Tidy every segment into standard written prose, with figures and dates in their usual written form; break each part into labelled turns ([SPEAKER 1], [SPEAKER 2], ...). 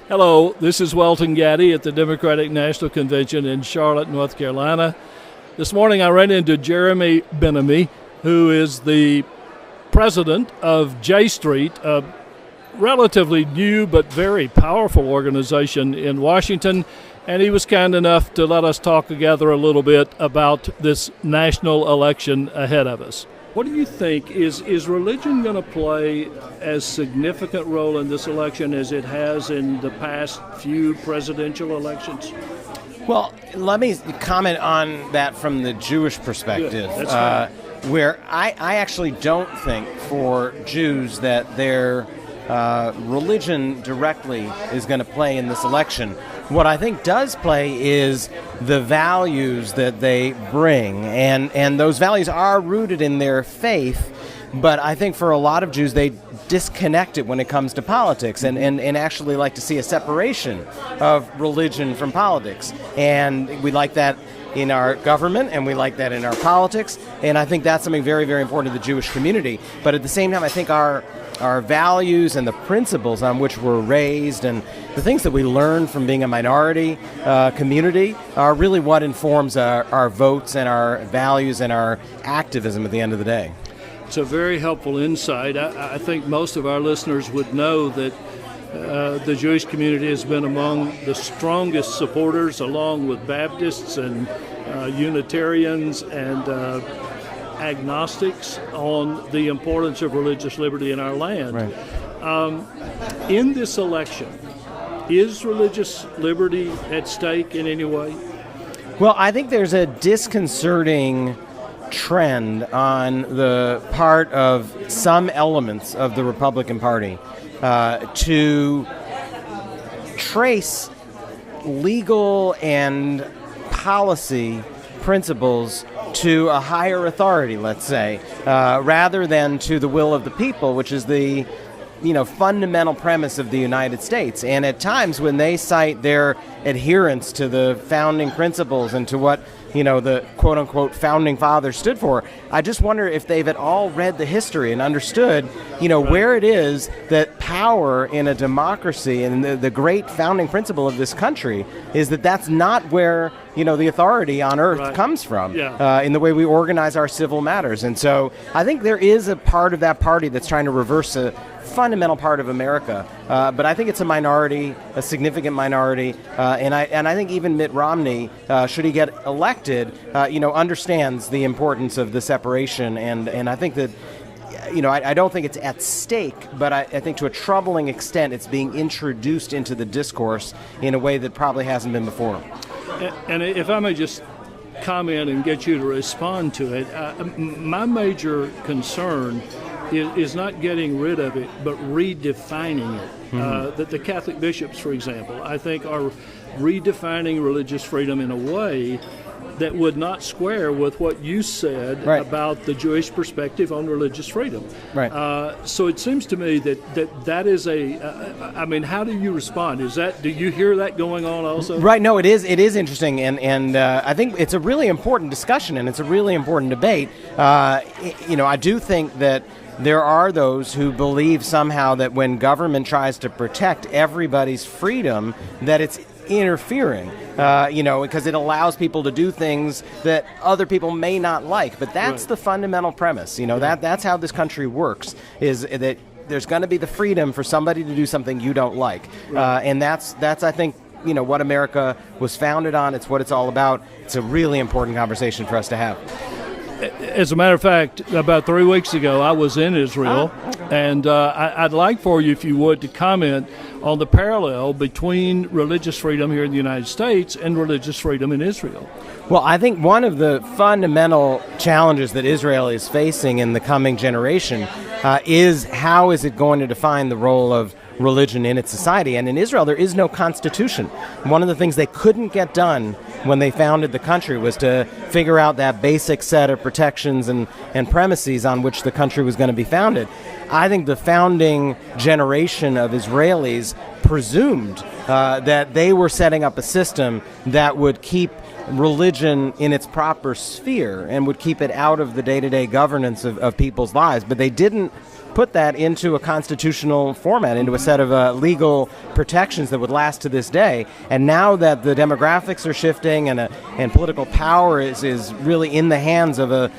[SPEAKER 1] Hello, this is Welton Gaddy at the Democratic National Convention in Charlotte, North Carolina. This morning I ran into Jeremy Benamy, who is the president of J Street, a relatively new but very powerful organization in Washington, and he was kind enough to let us talk together a little bit about this national election ahead of us. What do you think? Is religion going to play as significant role in this election as it has in the past few presidential elections?
[SPEAKER 2] Well, let me comment on that from the Jewish perspective,
[SPEAKER 1] Good. That's right.
[SPEAKER 2] Where I actually don't think for Jews that their religion directly is going to play in this election. What I think does play is the values that they bring, and those values are rooted in their faith, but I think for a lot of Jews, they disconnect it when it comes to politics and actually like to see a separation of religion from politics. And we like that in our government, and we like that in our politics, and I think that's something very, very important to the Jewish community. But at the same time, I think our values and the principles on which we're raised and the things that we learn from being a minority community are really what informs our votes and our values and our activism at the end of the day.
[SPEAKER 1] It's a very helpful insight. I think most of our listeners would know that the Jewish community has been among the strongest supporters, along with Baptists and Unitarians and agnostics, on the importance of religious liberty in our land.
[SPEAKER 2] Right.
[SPEAKER 1] In this election, is religious liberty at stake in any way?
[SPEAKER 2] Well, I think there's a disconcerting trend on the part of some elements of the Republican Party to trace legal and policy principles to a higher authority, let's say, rather than to the will of the people, which is the fundamental premise of the United States. And at times when they cite their adherence to the founding principles and to what the quote-unquote founding fathers stood for, I just wonder if they've at all read the history and understood, where it is that power in a democracy and the great founding principle of this country is that's not where, the authority on earth comes from, in the way we organize our civil matters. And so I think there is a part of that party that's trying to reverse a fundamental part of America, but I think it's a minority, a significant minority, and I think even Mitt Romney, should he get elected, understands the importance of the separation, and I think that, I don't think it's at stake, but I think to a troubling extent it's being introduced into the discourse in a way that probably hasn't been before.
[SPEAKER 1] And if I may just comment and get you to respond to it, my major concern is not getting rid of it, but redefining it. Mm-hmm. That the Catholic bishops, for example, I think are redefining religious freedom in a way that would not square with what you said about the Jewish perspective on religious freedom. Right. So it seems to me that is how do you respond? Do you hear that going on also?
[SPEAKER 2] Right. No, it is interesting, and I think it's a really important discussion, and it's a really important debate. I do think that there are those who believe somehow that when government tries to protect everybody's freedom, that it's interfering, because it allows people to do things that other people may not like. But that's the fundamental premise. That's how this country works, is that there's going to be the freedom for somebody to do something you don't like. And that's I think, what America was founded on. It's what it's all about. It's a really important conversation for us to have.
[SPEAKER 1] As a matter of fact, about 3 weeks ago, I was in Israel, and I'd like for you, if you would, to comment on the parallel between religious freedom here in the United States and religious freedom in Israel.
[SPEAKER 2] Well, I think one of the fundamental challenges that Israel is facing in the coming generation is how is it going to define the role of religion in its society. And in Israel, there is no constitution. One of the things they couldn't get done when they founded the country was to figure out that basic set of protections and premises on which the country was going to be founded. I think the founding generation of Israelis presumed that they were setting up a system that would keep religion in its proper sphere and would keep it out of the day-to-day governance of people's lives. But they didn't put that into a constitutional format, into a set of legal protections that would last to this day. And now that the demographics are shifting and political power is really in the hands of a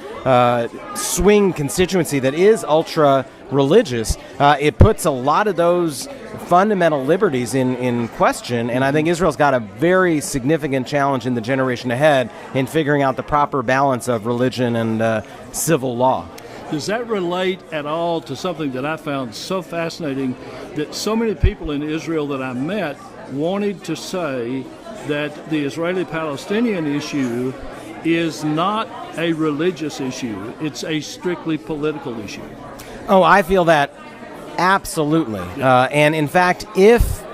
[SPEAKER 2] swing constituency that is ultra-religious, it puts a lot of those fundamental liberties in question, and I think Israel's got a very significant challenge in the generation ahead in figuring out the proper balance of religion and civil law.
[SPEAKER 1] Does that relate at all to something that I found so fascinating, that so many people in Israel that I met wanted to say that the Israeli-Palestinian issue is not a religious issue, it's a strictly political issue?
[SPEAKER 2] Oh, I feel that absolutely. And in fact, if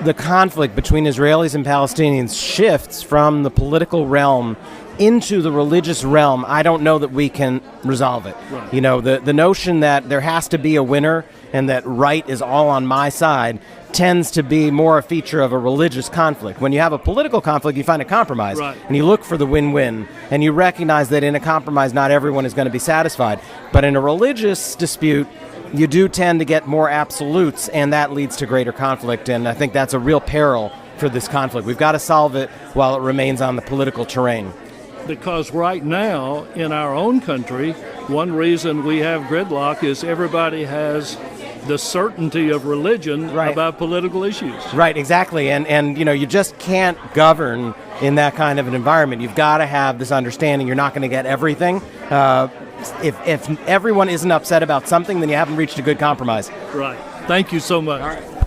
[SPEAKER 2] the conflict between Israelis and Palestinians shifts from the political realm into the religious realm, I don't know that we can resolve it.
[SPEAKER 1] Right.
[SPEAKER 2] You know, the notion that there has to be a winner and that right is all on my side tends to be more a feature of a religious conflict. When you have a political conflict, you find a compromise,
[SPEAKER 1] right,
[SPEAKER 2] and you look for the win-win, and you recognize that in a compromise, not everyone is going to be satisfied. But in a religious dispute, you do tend to get more absolutes, and that leads to greater conflict, and I think that's a real peril for this conflict. We've got to solve it while it remains on the political terrain.
[SPEAKER 1] Because right now, in our own country, one reason we have gridlock is everybody has the certainty of religion, right, about political issues. Right, exactly. And you know, you just can't govern in that kind of an environment. You've got to have this understanding you're not going to get everything. If everyone isn't upset about something, then you haven't reached a good compromise. Right. Thank you so much. All right.